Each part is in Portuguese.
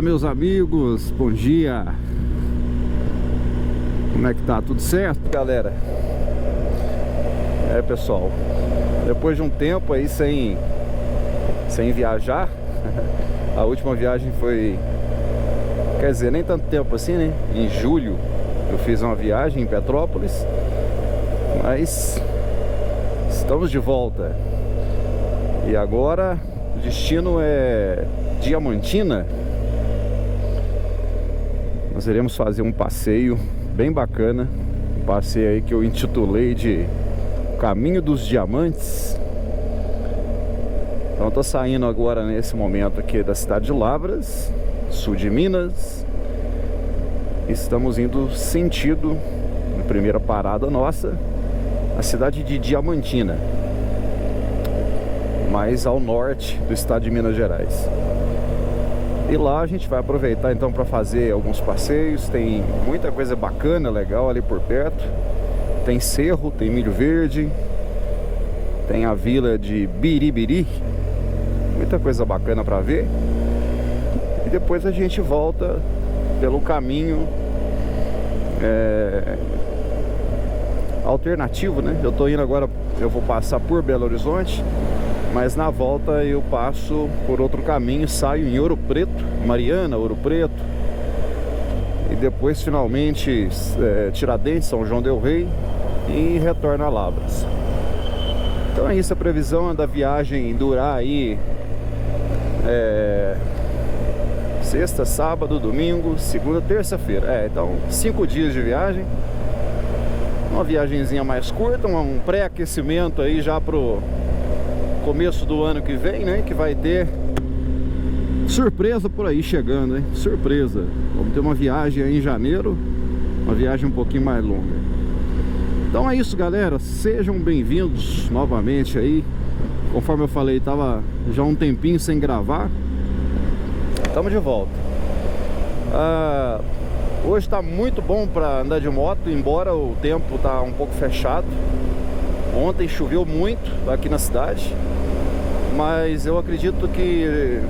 Fala, meus amigos, bom dia. Como é que tá? Tudo certo, galera? Pessoal, depois de um tempo aí sem viajar, a última viagem foi, quer dizer, nem tanto tempo assim, né? Em julho eu fiz uma viagem em Petrópolis, mas estamos de volta. E agora o destino é Diamantina. Nós iremos fazer um passeio bem bacana, um passeio aí que eu intitulei de Caminho dos Diamantes. Então eu tô saindo agora nesse momento aqui da cidade de Lavras, sul de Minas. Estamos indo sentido, na primeira parada nossa, a cidade de Diamantina, mais ao norte do estado de Minas Gerais. E lá a gente vai aproveitar então para fazer alguns passeios. Tem muita coisa bacana, legal ali por perto. Tem cerro, tem milho verde, tem a vila de Biribiri, muita coisa bacana para ver. E depois a gente volta pelo caminho alternativo, né? Eu tô indo agora, eu vou passar por Belo Horizonte, mas na volta eu passo por outro caminho, saio em Ouro Preto, Mariana, Ouro Preto, e depois finalmente Tiradentes, São João del Rei, e retorno a Lavras. Então é isso, a previsão é da viagem durar aí sexta, sábado, domingo, segunda, terça-feira. Então 5 dias de viagem. Uma viagenzinha mais curta, um pré-aquecimento aí já pro começo do ano que vem, né? Que vai ter surpresa por aí chegando, hein? Surpresa. Vamos ter uma viagem aí em janeiro, uma viagem um pouquinho mais longa. Então é isso, galera. Sejam bem-vindos novamente aí. Conforme eu falei, tava já um tempinho sem gravar. Estamos de volta. Hoje tá muito bom para andar de moto, embora o tempo tá um pouco fechado. Ontem choveu muito aqui na cidade, mas eu acredito que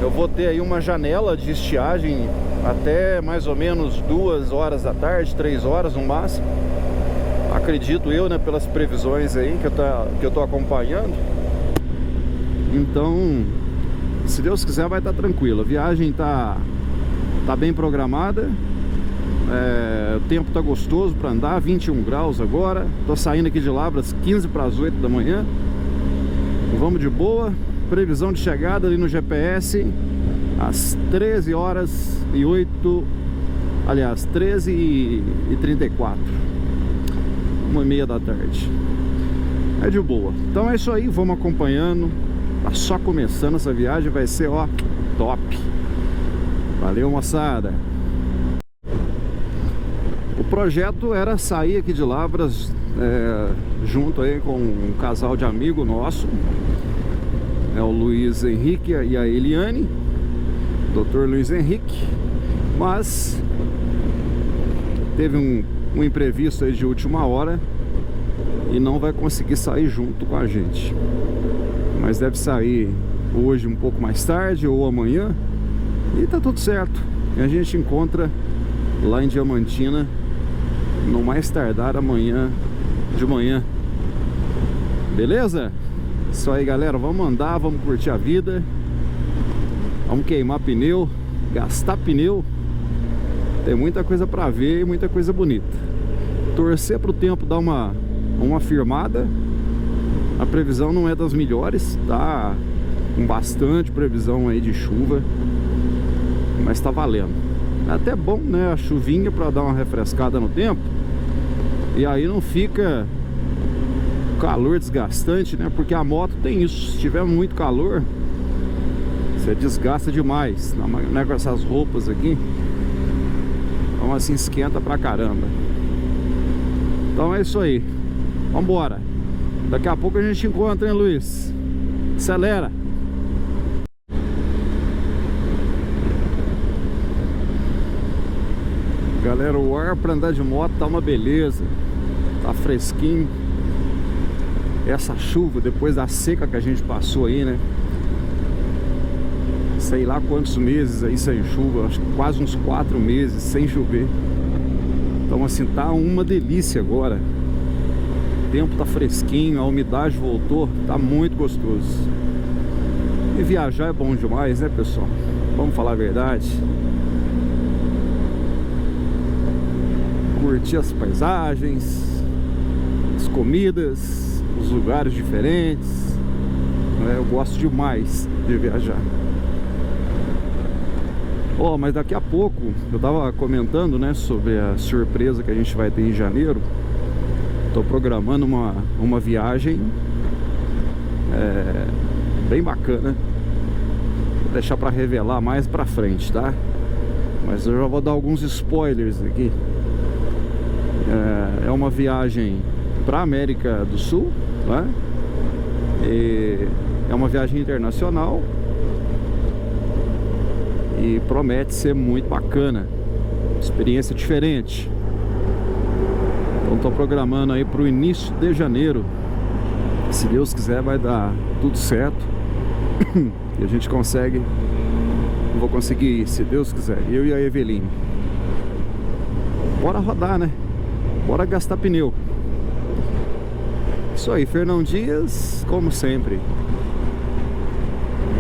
eu vou ter aí uma janela de estiagem até mais ou menos 2 horas da tarde, 3 horas no máximo. Acredito eu, né, pelas previsões aí que eu tô acompanhando. Então, se Deus quiser, vai estar tranquilo. A viagem tá bem programada. O tempo tá gostoso para andar, 21 graus agora. Tô saindo aqui de Lavras 15 para as 8 da manhã. Vamos de boa. Previsão de chegada ali no GPS às 13 horas e 8, aliás, 13h34, 1h30 da tarde. É de boa. Então é isso aí, vamos acompanhando. Tá só começando essa viagem, vai ser, ó, top. Valeu, moçada. O projeto era sair aqui de Lavras junto aí com um casal de amigo nosso, o Luiz Henrique e a Eliane, Dr. Luiz Henrique, mas teve um imprevisto aí de última hora e não vai conseguir sair junto com a gente, mas deve sair hoje um pouco mais tarde ou amanhã, e tá tudo certo. E a gente encontra lá em Diamantina no mais tardar amanhã de manhã. Beleza? Isso aí, galera, vamos andar, vamos curtir a vida, vamos queimar pneu, gastar pneu. Tem muita coisa pra ver e muita coisa bonita. Torcer pro tempo dar uma firmada. A previsão não é das melhores, tá com bastante previsão aí de chuva, mas tá valendo. É até bom, né, a chuvinha pra dar uma refrescada no tempo. E aí não fica calor desgastante, né? Porque a moto tem isso, se tiver muito calor, você desgasta demais, né? Com essas roupas aqui, então assim esquenta pra caramba. Então é isso aí, vambora. Daqui a pouco a gente encontra, hein, Luiz? Acelera! Galera, o ar pra andar de moto tá uma beleza, tá fresquinho. Essa chuva, depois da seca que a gente passou aí, né? sei lá quantos meses aí sem chuva, acho que quase uns 4 meses sem chover. Então assim, tá uma delícia agora. O tempo tá fresquinho, a umidade voltou, tá muito gostoso. E viajar é bom demais, né, pessoal? Vamos falar a verdade. Curtir as paisagens, as comidas, os lugares diferentes, né? Eu gosto demais de viajar. Ó, mas daqui a pouco, eu tava comentando, né, sobre a surpresa que a gente vai ter em janeiro. Tô programando uma viagem bem bacana. Vou deixar para revelar mais pra frente, tá? Mas eu já vou dar alguns spoilers aqui. É uma viagem para América do Sul, né? E é uma viagem internacional e promete ser muito bacana, experiência diferente. Então tô programando aí para o início de janeiro. Se Deus quiser vai dar tudo certo e a gente consegue. Eu vou conseguir ir, se Deus quiser, eu e a Eveline. Bora rodar, né? Bora gastar pneu. Isso aí, Fernão Dias, como sempre,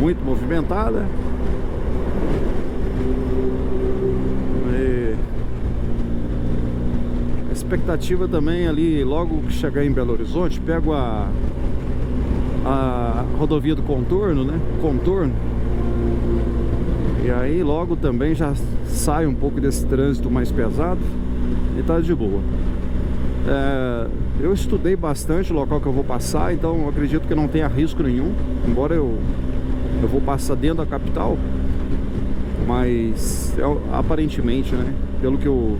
muito movimentada. E a expectativa também ali, logo que chegar em Belo Horizonte, pego a rodovia do contorno, né? Contorno. E aí logo também já sai um pouco desse trânsito mais pesado e tá de boa. Eu estudei bastante o local que eu vou passar, então eu acredito que não tenha risco nenhum. Embora eu vou passar dentro da capital, mas aparentemente, né, pelo que eu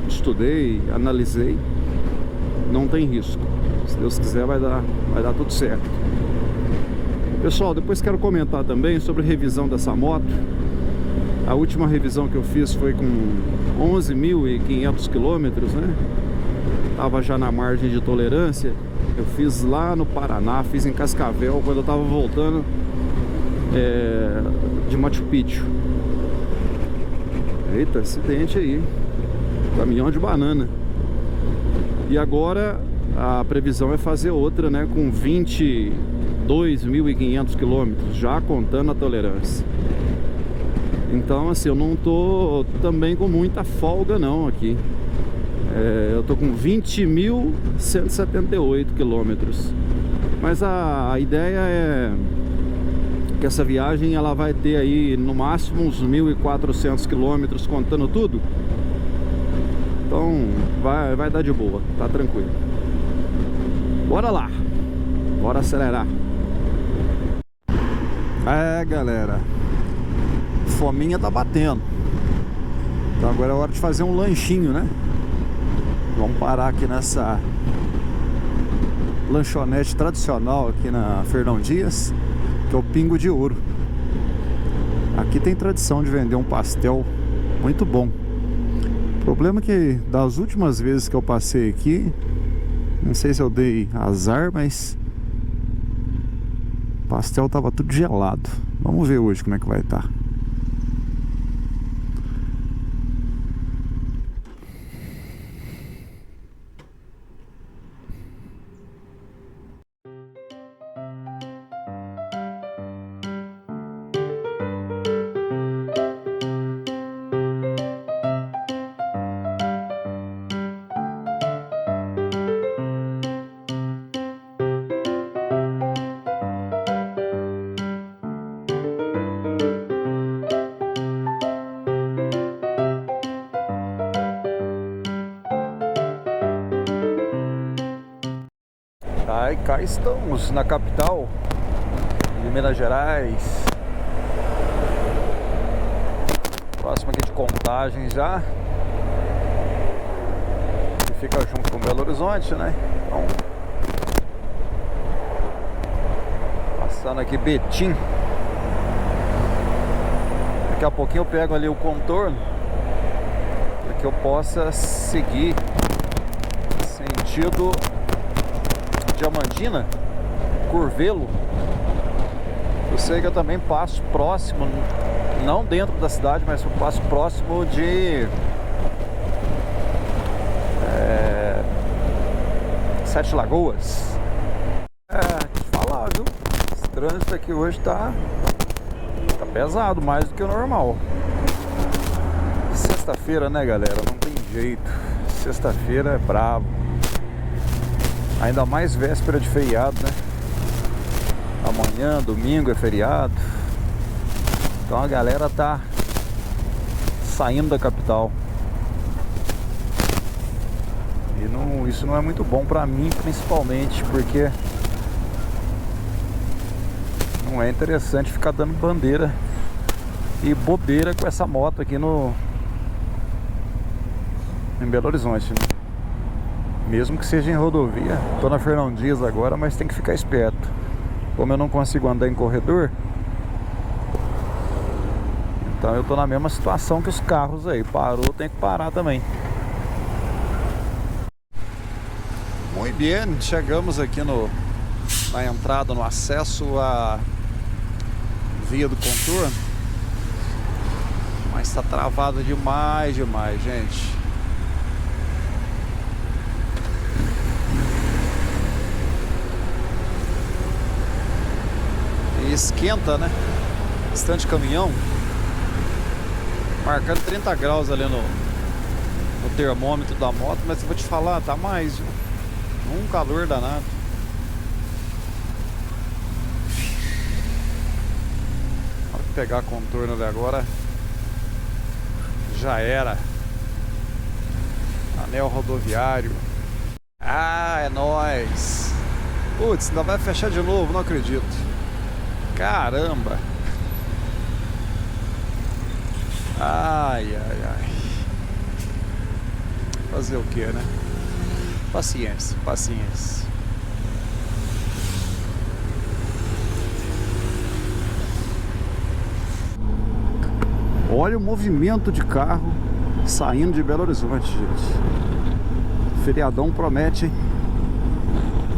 estudei, analisei, não tem risco. Se Deus quiser vai dar tudo certo. Pessoal, depois quero comentar também sobre a revisão dessa moto. A última revisão que eu fiz foi com 11.500 quilômetros, né? Tava já na margem de tolerância. Eu fiz lá no Paraná, fiz em Cascavel, quando eu tava voltando de Machu Picchu. Eita, acidente aí. Caminhão de banana. E agora a previsão é fazer outra, né? Com 22.500 quilômetros, já contando a tolerância. Então assim, eu não tô também com muita folga não aqui. Eu tô com 20.178 quilômetros. Mas a ideia é que essa viagem ela vai ter aí no máximo uns 1.400 quilômetros contando tudo. Então vai dar de boa, tá tranquilo. Bora lá, bora acelerar. Galera, fominha tá batendo. Então agora é hora de fazer um lanchinho, né? Vamos parar aqui nessa lanchonete tradicional aqui na Fernão Dias, que é o Pingo de Ouro. Aqui tem tradição de vender um pastel muito bom. O problema é que das últimas vezes que eu passei aqui, não sei se eu dei azar, mas o pastel tava tudo gelado. Vamos ver hoje como é que vai estar. E cá estamos na capital de Minas Gerais, próximo aqui de Contagem já, que fica junto com Belo Horizonte, né? Então, passando aqui Betim. Daqui a pouquinho eu pego ali o contorno para que eu possa seguir sentido Diamantina, Curvelo, Eu sei que eu também passo próximo, não dentro da cidade, mas eu passo próximo de Sete Lagoas. Te falar, viu? Esse trânsito aqui hoje tá pesado, mais do que o normal. Sexta-feira, né, galera? Não tem jeito. Sexta-feira é brabo. Ainda mais véspera de feriado, né? Amanhã, domingo é feriado. Então a galera tá saindo da capital. E isso não é muito bom pra mim, principalmente, porque não é interessante ficar dando bandeira e bobeira com essa moto aqui em Belo Horizonte, né? Mesmo que seja em rodovia. Tô na Fernão Dias agora, mas tem que ficar esperto. Como eu não consigo andar em corredor, então eu tô na mesma situação que os carros aí. Parou, tem que parar também. Muito bem, chegamos aqui na entrada, no acesso à via do contorno. Mas tá travado demais, gente. E esquenta, né? Bastante caminhão. Marcando 30 graus ali no termômetro da moto, mas eu vou te falar, tá mais, viu? Um calor danado. Na hora que pegar contorno ali agora, já era. Anel rodoviário. Ah, é nóis. Putz, ainda vai fechar de novo, não acredito. Caramba. Ai. Fazer o que, né? Paciência. Olha o movimento de carro saindo de Belo Horizonte, gente. Feriadão promete, hein?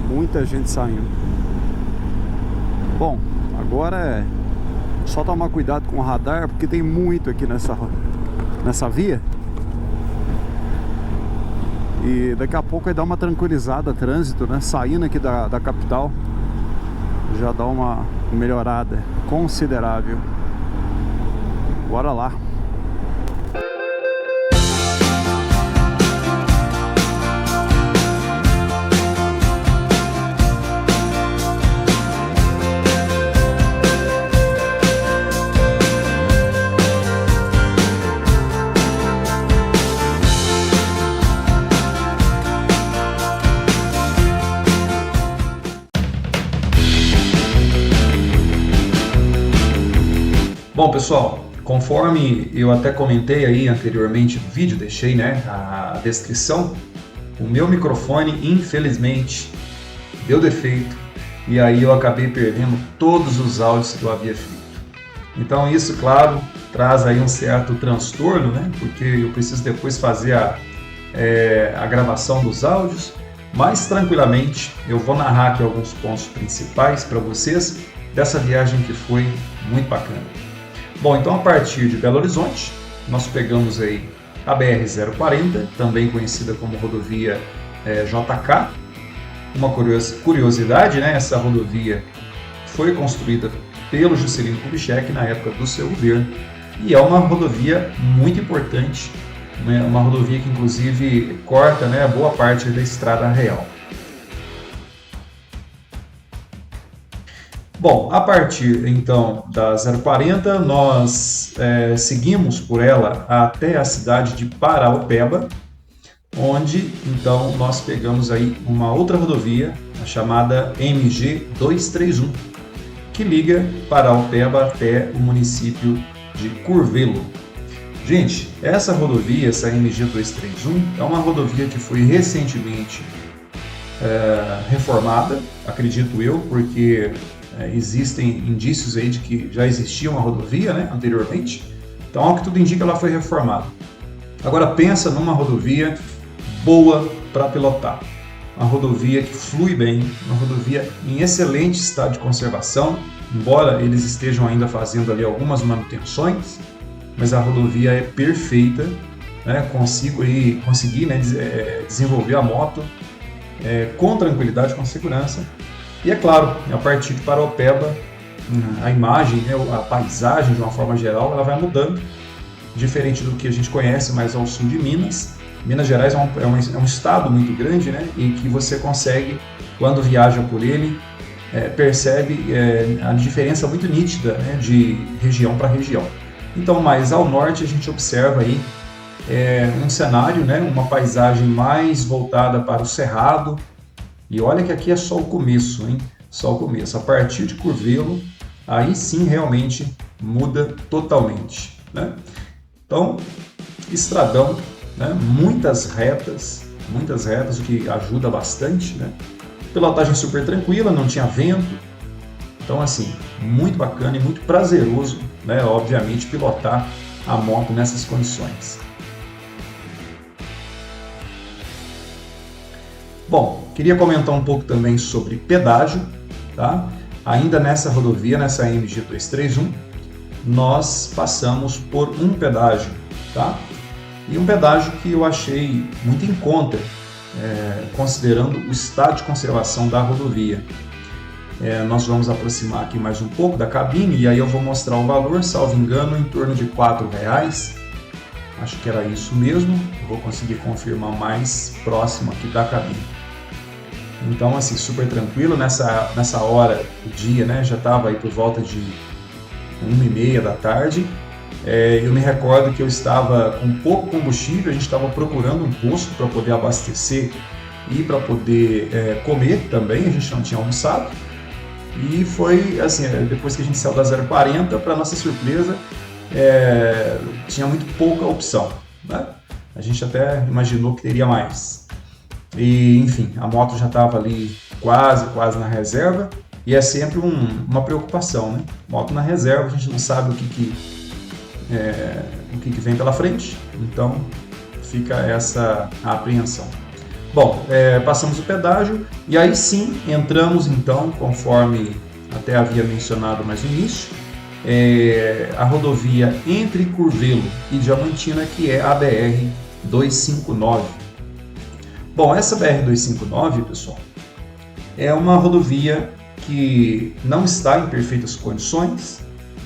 Muita gente saindo. Bom, agora é só tomar cuidado com o radar, porque tem muito aqui nessa via. E daqui a pouco vai dar uma tranquilizada trânsito, né? Saindo aqui da capital, já dá uma melhorada considerável. Bora lá. Bom, pessoal, conforme eu até comentei aí anteriormente no vídeo, deixei, né, a descrição, o meu microfone infelizmente deu defeito e aí eu acabei perdendo todos os áudios que eu havia feito. Então isso, claro, traz aí um certo transtorno, né, porque eu preciso depois fazer a gravação dos áudios, mas tranquilamente eu vou narrar aqui alguns pontos principais para vocês dessa viagem que foi muito bacana. Bom, então a partir de Belo Horizonte, nós pegamos aí a BR-040, também conhecida como rodovia JK. Uma curiosidade, né? Essa rodovia foi construída pelo Juscelino Kubitschek na época do seu governo e é uma rodovia muito importante, né? Uma rodovia que inclusive corta, né, boa parte da Estrada Real. Bom, a partir então da 040, nós seguimos por ela até a cidade de Paraopeba, onde então nós pegamos aí uma outra rodovia, a chamada MG 231, que liga Paraopeba até o município de Curvelo. Gente, essa rodovia, essa MG 231, é uma rodovia que foi recentemente reformada, acredito eu, porque existem indícios aí de que já existia uma rodovia, né, anteriormente. Então, ao que tudo indica, ela foi reformada. Agora pensa numa rodovia boa para pilotar. uma rodovia que flui bem, uma rodovia em excelente estado de conservação, embora eles estejam ainda fazendo ali algumas manutenções, mas a rodovia é perfeita, né? Consegui né, desenvolver a moto com tranquilidade, com segurança. E é claro, a partir de Paraopeba, a imagem, né, a paisagem de uma forma geral, ela vai mudando, diferente do que a gente conhece mais ao sul de Minas. Minas Gerais é um estado muito grande, né, e que você consegue, quando viaja por ele, percebe a diferença muito nítida, né, de região para região. Então, mais ao norte, a gente observa aí um cenário, né, uma paisagem mais voltada para o Cerrado. E olha que aqui é só o começo, hein? Só o começo. A partir de Curvelo, aí sim realmente muda totalmente, né? Então, estradão, né? Muitas retas, o que ajuda bastante, né? Pilotagem super tranquila, não tinha vento. Então, assim, muito bacana e muito prazeroso, né? Obviamente, pilotar a moto nessas condições. Bom, queria comentar um pouco também sobre pedágio, tá? Ainda nessa rodovia, nessa MG 231, nós passamos por um pedágio, tá? E um pedágio que eu achei muito em conta, considerando o estado de conservação da rodovia. Nós vamos aproximar aqui mais um pouco da cabine e aí eu vou mostrar o valor, salvo engano, em torno de R$4. Acho que era isso mesmo, eu vou conseguir confirmar mais próximo aqui da cabine. Então, assim, super tranquilo, nessa hora do dia, né, já estava aí por volta de 1h30 da tarde. Eu me recordo que eu estava com pouco combustível, a gente estava procurando um posto para poder abastecer e para poder comer também, a gente não tinha almoçado. E foi assim, depois que a gente saiu da 040, para nossa surpresa, tinha muito pouca opção, né? A gente até imaginou que teria mais. E, enfim, a moto já estava ali quase na reserva, e é sempre uma preocupação, né? Moto na reserva, a gente não sabe o que vem pela frente, então fica essa apreensão. Bom, passamos o pedágio e aí sim entramos então, conforme até havia mencionado mais no início, a rodovia entre Curvelo e Diamantina, que é a BR-259. Bom, essa BR-259, pessoal, é uma rodovia que não está em perfeitas condições.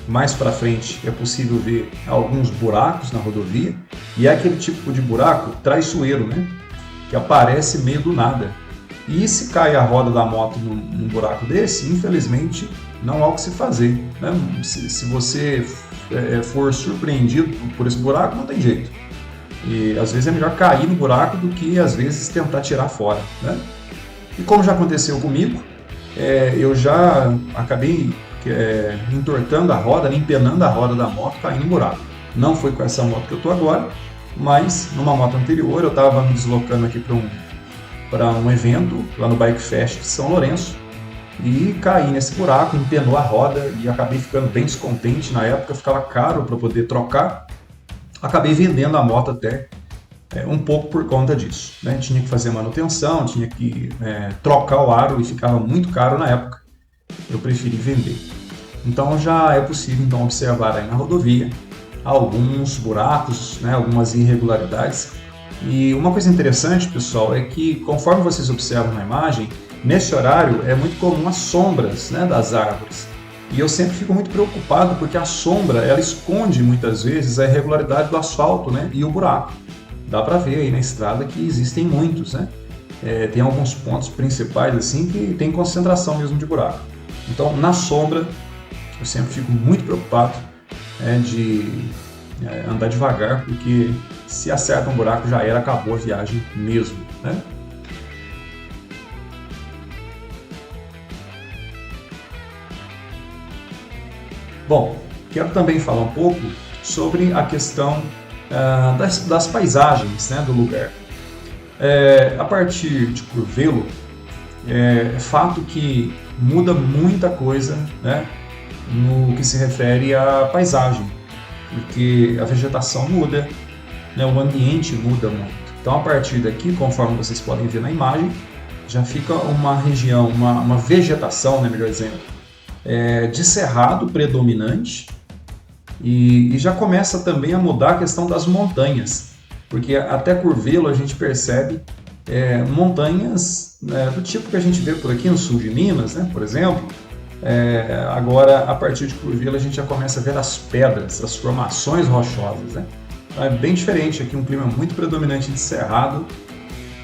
Mais para frente é possível ver alguns buracos na rodovia, e é aquele tipo de buraco traiçoeiro, né? Que aparece meio do nada. E se cai a roda da moto num buraco desse, infelizmente não há o que se fazer, né? Se você for surpreendido por esse buraco, não tem jeito. E às vezes é melhor cair no buraco do que às vezes tentar tirar fora, né? E como já aconteceu comigo, eu já acabei entortando a roda, empenando a roda da moto, caindo no buraco. Não foi com essa moto que eu estou agora, mas numa moto anterior eu estava me deslocando aqui para um evento lá no Bike Fest de São Lourenço e caí nesse buraco, empenou a roda e acabei ficando bem descontente. Na época ficava caro para poder trocar, acabei vendendo a moto até um pouco por conta disso, né? Tinha que fazer manutenção, tinha que trocar o aro e ficava muito caro na época. Eu preferi vender. Então já é possível então observar aí na rodovia alguns buracos, né, algumas irregularidades. E uma coisa interessante, pessoal, é que conforme vocês observam na imagem, nesse horário é muito comum as sombras, né, das árvores. E eu sempre fico muito preocupado porque a sombra ela esconde muitas vezes a irregularidade do asfalto, né, e o buraco. Dá para ver aí na estrada que existem muitos, né? Tem alguns pontos principais assim que tem concentração mesmo de buraco. Então, na sombra, eu sempre fico muito preocupado de andar devagar, porque se acerta um buraco já era, acabou a viagem mesmo, né? Bom, quero também falar um pouco sobre a questão das paisagens, né, do lugar. A partir de Curvelo, é fato que muda muita coisa, né, no que se refere à paisagem, porque a vegetação muda, né, o ambiente muda muito. Então, a partir daqui, conforme vocês podem ver na imagem, já fica uma região, uma vegetação, né, melhor dizendo, de cerrado predominante, e já começa também a mudar a questão das montanhas, porque até Curvelo a gente percebe montanhas do tipo que a gente vê por aqui no sul de Minas, né, por exemplo. Agora, a partir de Curvelo, a gente já começa a ver as pedras, as formações rochosas, né? Então, é bem diferente aqui, um clima muito predominante de cerrado.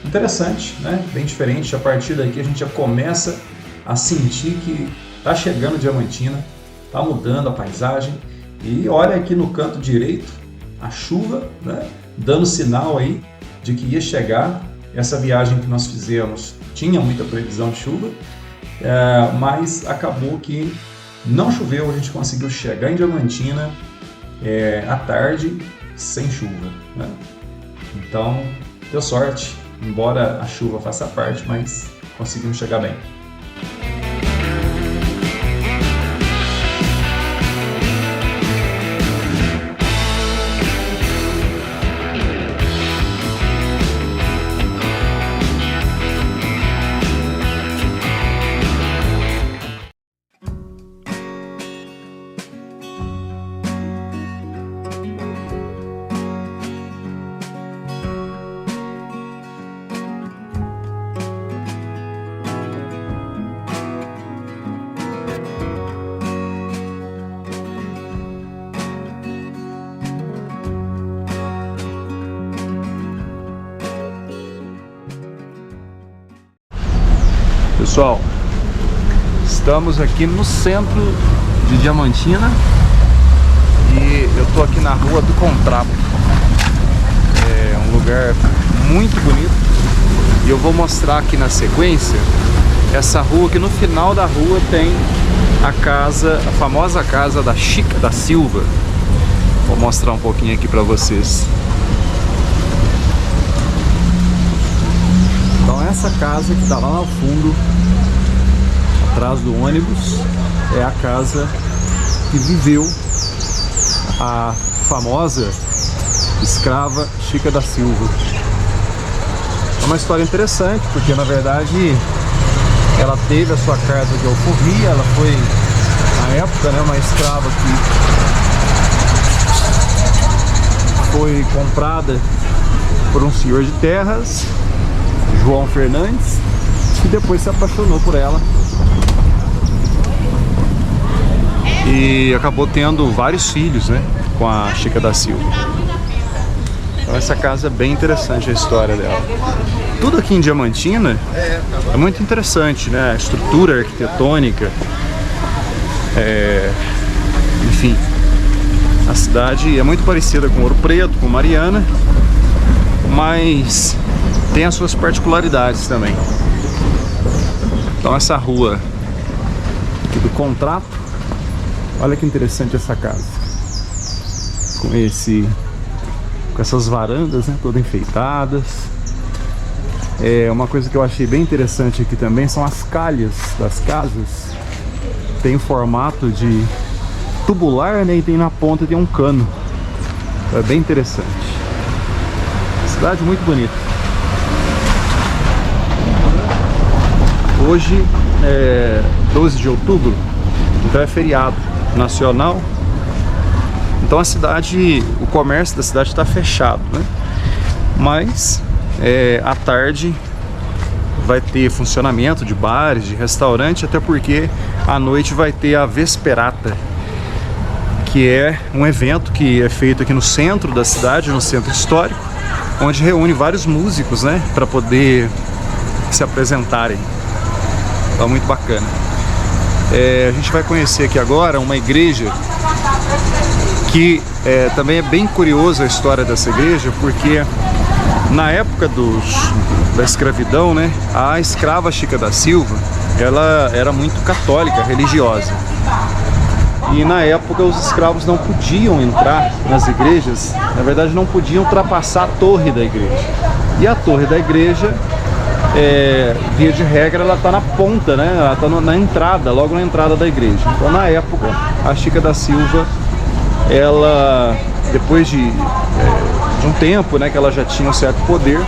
Interessante, né? Bem diferente. A partir daqui a gente já começa a sentir que está chegando Diamantina, está mudando a paisagem. E olha aqui no canto direito, a chuva, né? Dando sinal aí de que ia chegar. Essa viagem que nós fizemos tinha muita previsão de chuva, mas acabou que não choveu, a gente conseguiu chegar em Diamantina à tarde sem chuva, né? Então, deu sorte, embora a chuva faça parte, mas conseguimos chegar bem. Pessoal, estamos aqui no centro de Diamantina e eu tô aqui na Rua do Contrapo. É um lugar muito bonito e eu vou mostrar aqui na sequência essa rua, que no final da rua tem a famosa casa da Chica da Silva. Vou mostrar um pouquinho aqui para vocês. Então essa casa que está lá no fundo, atrás do ônibus, é a casa que viveu a famosa escrava Chica da Silva. É uma história interessante, porque na verdade ela teve a sua carta de alforria, ela foi, na época, né, uma escrava que foi comprada por um senhor de terras, João Fernandes, que depois se apaixonou por ela e acabou tendo vários filhos, né, com a Chica da Silva. Então essa casa é bem interessante, a história dela. Tudo aqui em Diamantina é muito interessante, né, a estrutura arquitetônica, enfim, a cidade é muito parecida com Ouro Preto, com Mariana, mas tem as suas particularidades também. Então essa rua aqui do Contrapo, olha que interessante essa casa, com essas varandas, né, todas enfeitadas. Uma coisa que eu achei bem interessante aqui também são as calhas das casas. Tem formato de tubular, né, e tem na ponta tem um cano. É bem interessante. Cidade muito bonita. Hoje é 12 de outubro, então é feriado nacional. Então a cidade, o comércio da cidade está fechado, né? Mas à tarde vai ter funcionamento de bares, de restaurante, até porque à noite vai ter a Vesperata, que é um evento que é feito aqui no centro da cidade, no centro histórico, onde reúne vários músicos, né, para poder se apresentarem. Então, muito bacana. A gente vai conhecer aqui agora uma igreja que também é bem curiosa a história dessa igreja, porque na época da escravidão, né, a escrava Chica da Silva, ela era muito católica, religiosa. E na época os escravos não podiam entrar nas igrejas, na verdade não podiam ultrapassar a torre da igreja. E a torre da igreja, via de regra, ela está na ponta, né? Ela está na entrada, logo na entrada da igreja. Então na época a Chica da Silva, ela, depois de um tempo, né, que ela já tinha um certo poder,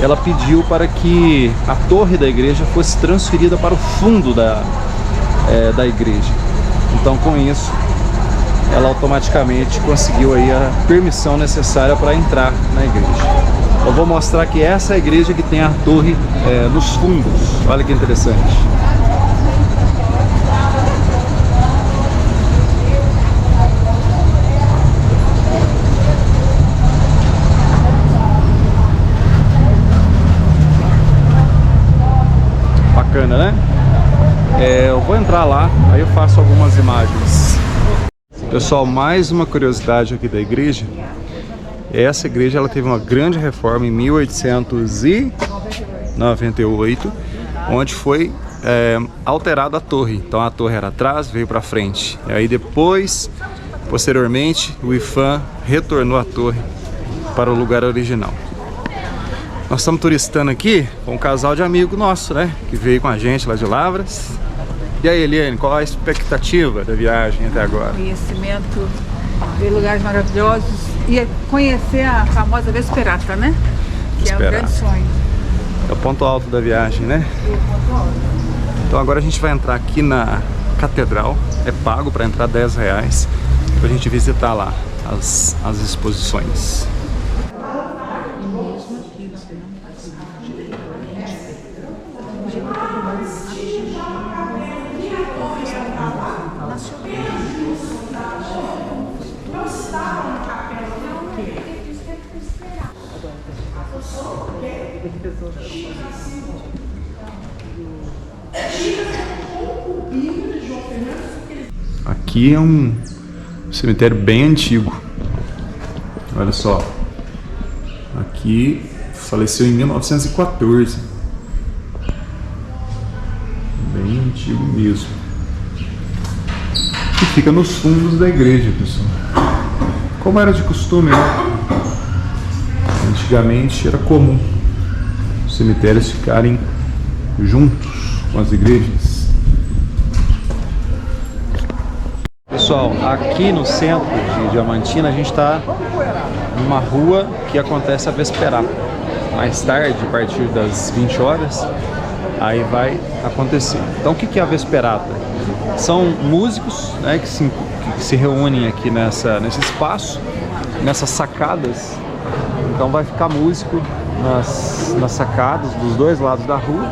ela pediu para que a torre da igreja fosse transferida para o fundo da igreja. Então, com isso, ela automaticamente conseguiu aí a permissão necessária para entrar na igreja. Eu vou mostrar que essa é a igreja que tem a torre nos fundos. Olha que interessante. Bacana, né? Eu vou entrar lá, aí eu faço algumas imagens. Pessoal, mais uma curiosidade aqui da igreja. Essa igreja ela teve uma grande reforma em 1898, onde foi alterada a torre. Então a torre era atrás, veio para frente. E aí depois, posteriormente, o IPHAN retornou a torre para o lugar original. Nós estamos turistando aqui com um casal de amigo nosso, né? Que veio com a gente lá de Lavras. E aí, Eliane, qual a expectativa da viagem até agora? Conhecimento, ver lugares maravilhosos e conhecer a famosa Vesperata, né? Que é um grande sonho. É o ponto alto da viagem, né? Então agora a gente vai entrar aqui na catedral. É pago para entrar R$10 para a gente visitar lá as exposições. Aqui é um cemitério bem antigo. Olha só. Aqui faleceu em 1914. Bem antigo mesmo. E fica nos fundos da igreja, pessoal. Como era de costume, né? Antigamente era comum os cemitérios ficarem juntos com as igrejas. Pessoal, aqui no centro de Diamantina a gente está numa rua que acontece a Vesperata. Mais tarde, a partir das 20 horas, aí vai acontecer. Então o que é a Vesperata? São músicos, né, que se reúnem aqui nesse espaço, nessas sacadas. Então vai ficar músico nas sacadas dos dois lados da rua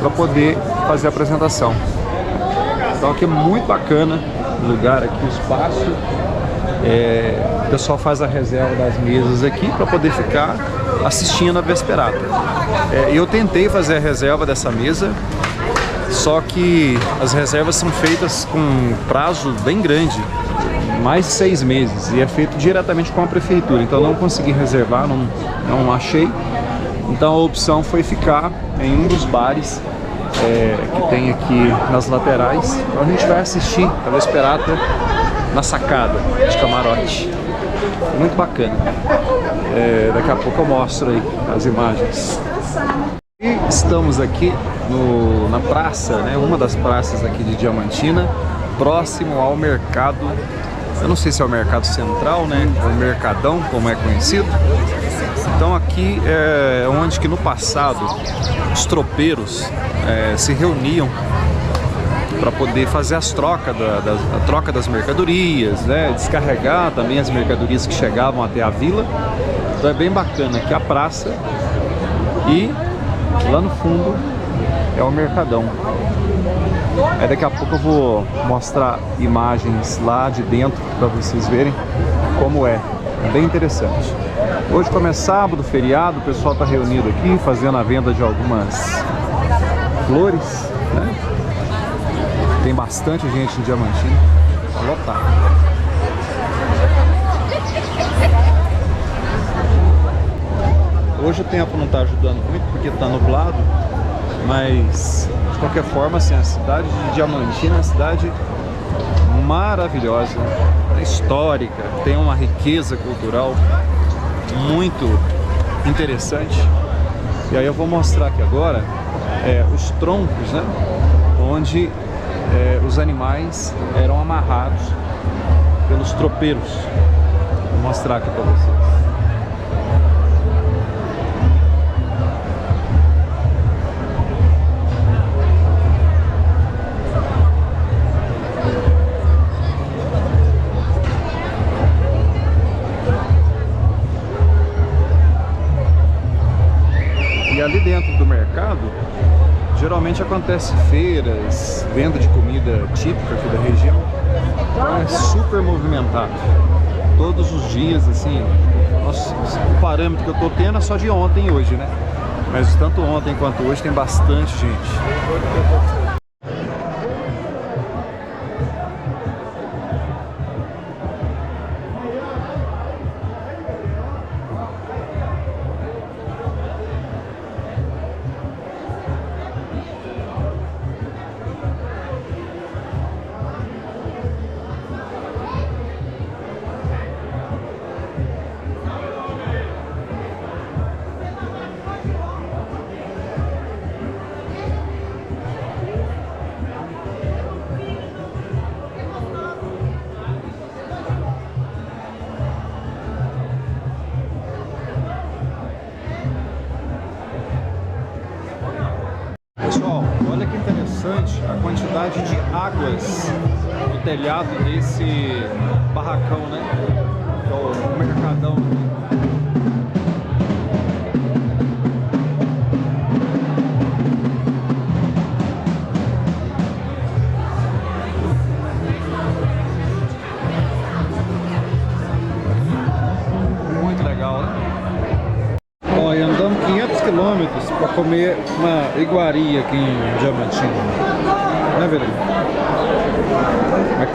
para poder fazer a apresentação. Então aqui é muito bacana o lugar aqui, o espaço. O pessoal faz a reserva das mesas aqui para poder ficar assistindo a Vesperata. Eu tentei fazer a reserva dessa mesa, só que as reservas são feitas com um prazo bem grande, mais de 6 meses, e é feito diretamente com a prefeitura. Então não consegui reservar, não achei. Então a opção foi ficar em um dos bares que tem aqui nas laterais. Então a gente vai assistir a Vesperata na sacada de camarote. Muito bacana. Daqui a pouco eu mostro aí as imagens. E estamos aqui na praça, né? Uma das praças aqui de Diamantina, próximo ao mercado. Eu não sei se é o mercado central, né? Ou mercadão, como é conhecido. Então aqui é onde que no passado os tropeiros se reuniam para poder fazer as trocas, a troca das mercadorias, né? Descarregar também as mercadorias que chegavam até a vila. Então é bem bacana aqui a praça e lá no fundo é o mercadão. Aí daqui a pouco eu vou mostrar imagens lá de dentro para vocês verem como é. É bem interessante. Hoje, como é sábado, feriado, o pessoal está reunido aqui fazendo a venda de algumas flores, né? Tem bastante gente em Diamantina. Tá lotado. Hoje o tempo não está ajudando muito porque está nublado, mas de qualquer forma, assim, a cidade de Diamantina é uma cidade maravilhosa, histórica, tem uma riqueza cultural muito interessante. E aí eu vou mostrar aqui agora os troncos, né, onde os animais eram amarrados pelos tropeiros. Vou mostrar aqui para vocês. Geralmente acontece feiras, venda de comida típica aqui da região. Então é super movimentado. Todos os dias, assim, nossa, o parâmetro que eu tô tendo é só de ontem e hoje, né? Mas tanto ontem quanto hoje tem bastante gente. Pessoal, olha que interessante a quantidade de águas no telhado desse barracão, né? Que é o mercadão. Muito legal, né? Ó, e andamos 500 quilômetros para comer uma iguaria aqui em Diamantina. Né, Verê?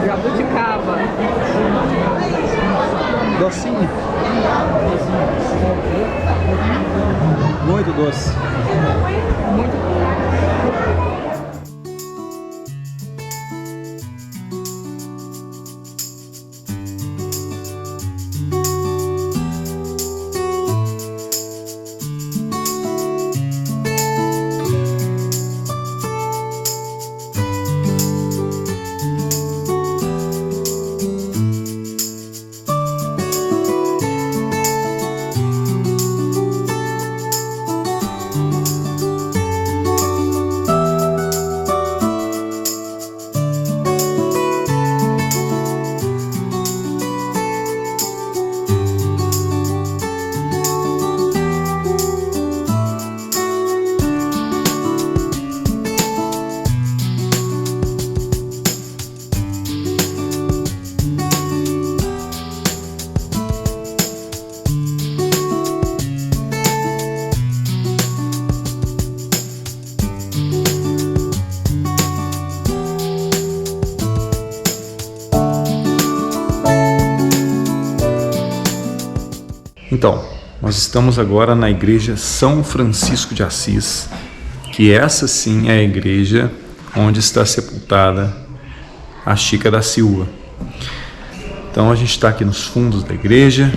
Jabuticaba. Docinho. Muito doce. Então, nós estamos agora na igreja São Francisco de Assis, que essa sim é a igreja onde está sepultada a Chica da Silva. Então a gente está aqui nos fundos da igreja,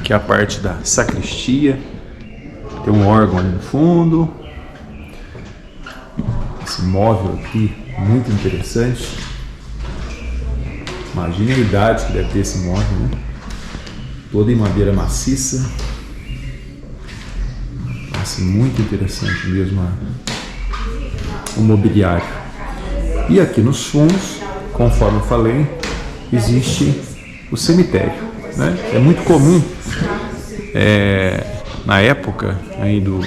que é a parte da sacristia, tem um órgão ali no fundo, esse móvel aqui muito interessante. Imagine a idade que deve ter esse móvel, né? Todo em madeira maciça. Nossa, muito interessante mesmo o mobiliário. E aqui nos fundos, conforme eu falei, existe o cemitério, né? É muito comum, na época aí do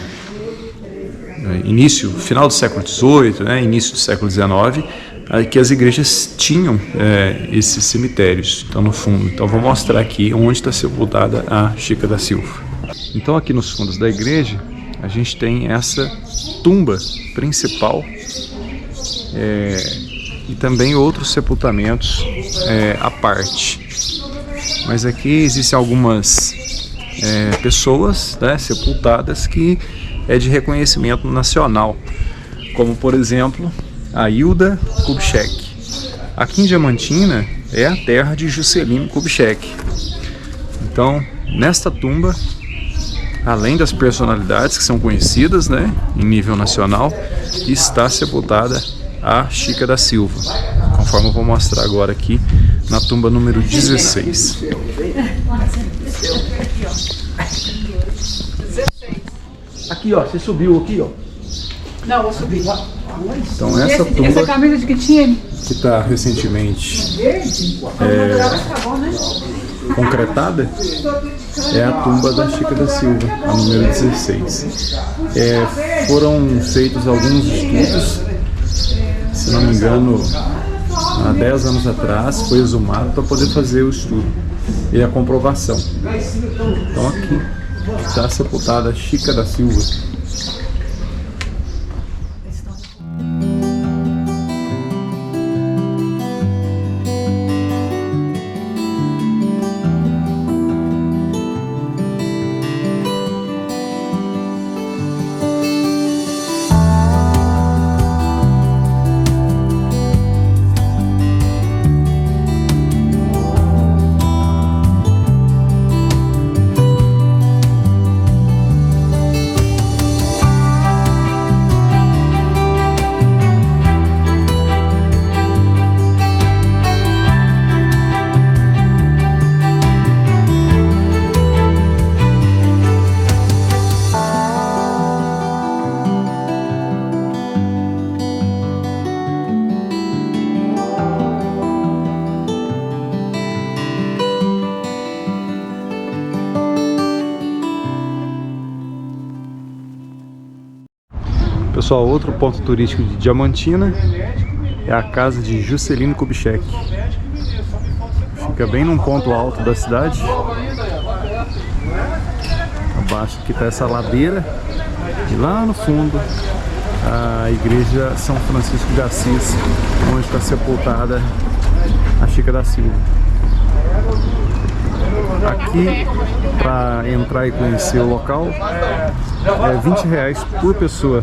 início, final do século XVIII, né, início do século XIX, que as igrejas tinham esses cemitérios, então no fundo. Então vou mostrar aqui onde está sepultada a Chica da Silva. Então aqui nos fundos da igreja a gente tem essa tumba principal e também outros sepultamentos à parte. Mas aqui existem algumas pessoas, né, sepultadas que é de reconhecimento nacional, como por exemplo a Hilda Kubitschek. Aqui em Diamantina é a terra de Juscelino Kubitschek. Então, nesta tumba, além das personalidades que são conhecidas, né, em nível nacional, está sepultada a Chica da Silva, conforme eu vou mostrar agora aqui na tumba número 16. Aqui, ó, você subiu aqui, ó. Não, vou subir. Então essa tumba Essa camisa de que tinha? que está recentemente concretada é a tumba da Chica da Silva, a número 16. Foram feitos alguns estudos, se não me engano, há 10 anos atrás, foi exumado para poder fazer o estudo e a comprovação. Então aqui está sepultada a Chica da Silva. Pessoal, outro ponto turístico de Diamantina é a casa de Juscelino Kubitschek. Fica bem num ponto alto da cidade. Abaixo aqui está essa ladeira e lá no fundo a igreja São Francisco de Assis, onde está sepultada a Chica da Silva. Aqui, para entrar e conhecer o local, é R$20 por pessoa.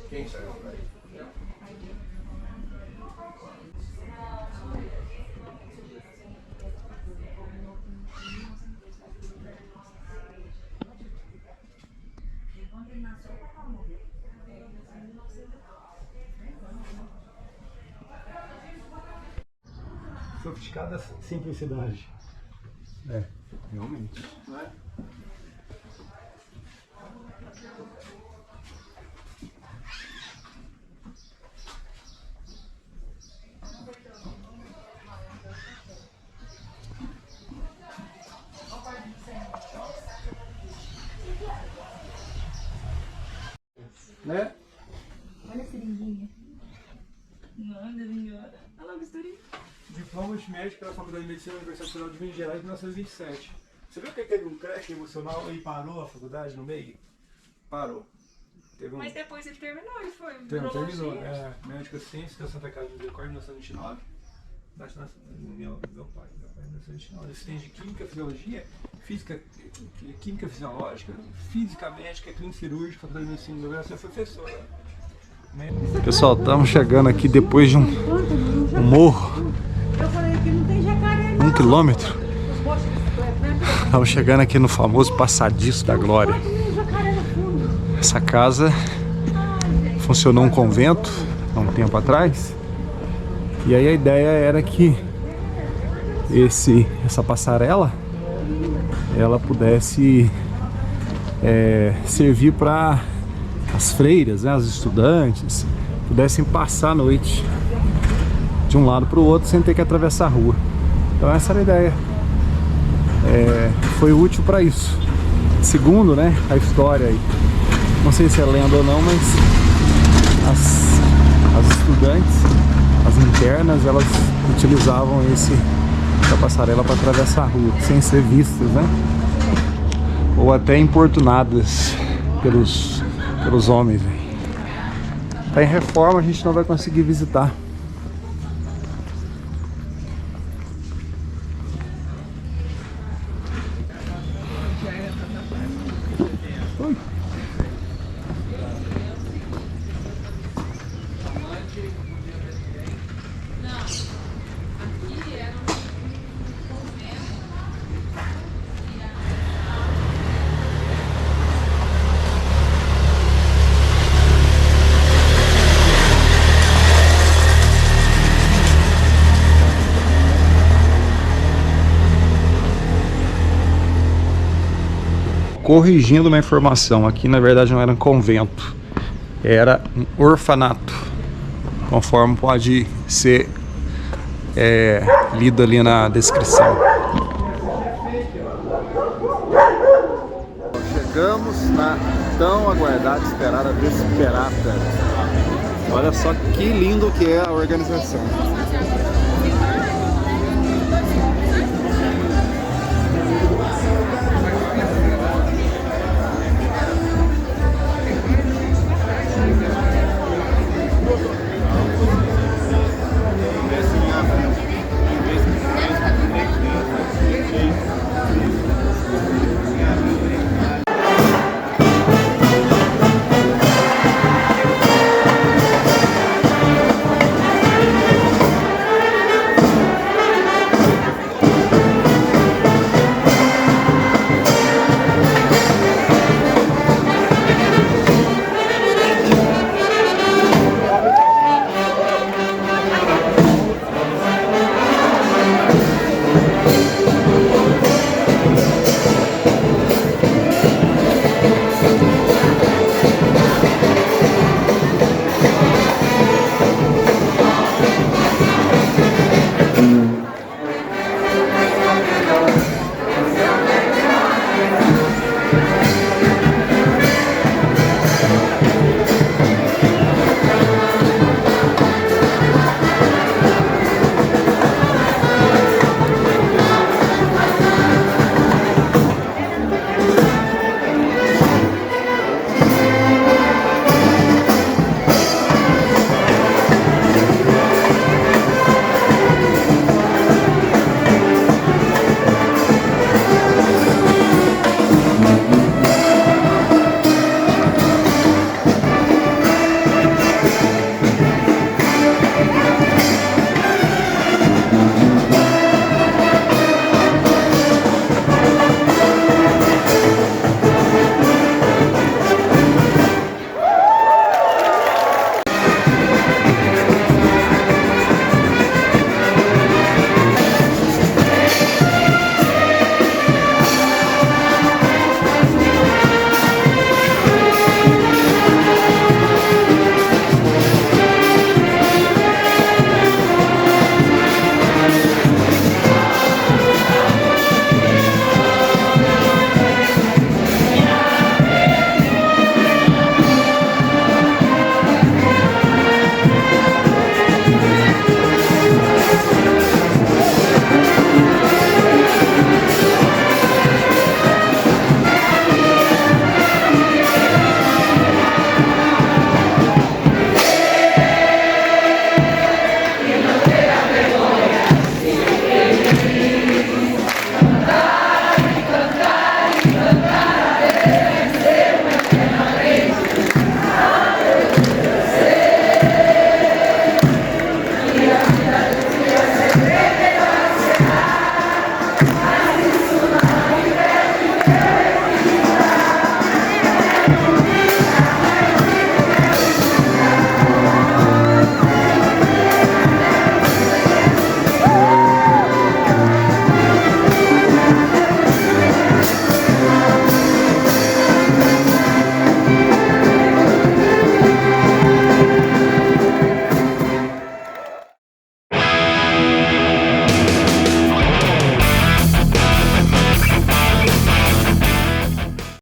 Quem saiu por aí? Sofisticada simplicidade. É, realmente. Não é? Né? Olha a seringuinha. Manda, senhora. Olha lá a misturinha. Diploma de médico pela Faculdade de Medicina da Universidade Federal de Minas Gerais, 1927. Você viu que teve um crack emocional e parou a faculdade no meio? Parou. Teve um... Mas depois ele terminou, ele foi. Terminou. Médico Ciência da Santa Casa de Misericórdia, 1929. Meu pai, 1929. Assistente de Química, Fisiologia, Física, Química Fisiológica, Física Médica, Clínica Cirúrgica, Faculdade de Medicina do Brasil, professor. Pessoal, estamos chegando aqui depois de um morro, 1 quilômetro. Estamos chegando aqui no famoso Passadiço da Glória. Essa casa funcionou um convento há um tempo atrás. E aí a ideia era que essa passarela ela pudesse servir para as freiras, né, os estudantes pudessem passar a noite de um lado para o outro sem ter que atravessar a rua. Então essa era a ideia. Foi útil para isso. Segundo, né, a história aí, não sei se é lenda ou não, mas as estudantes, as internas, elas utilizavam essa passarela para atravessar a rua, sem ser vistas, né? Ou até importunadas pelos homens. Tá em reforma, a gente não vai conseguir visitar. Oi. corrigindo uma informação. Aqui na verdade não era um convento, era um orfanato, conforme pode ser lido ali na descrição. Chegamos na tão aguardada e esperada Desperata. Olha só que lindo que é a organização.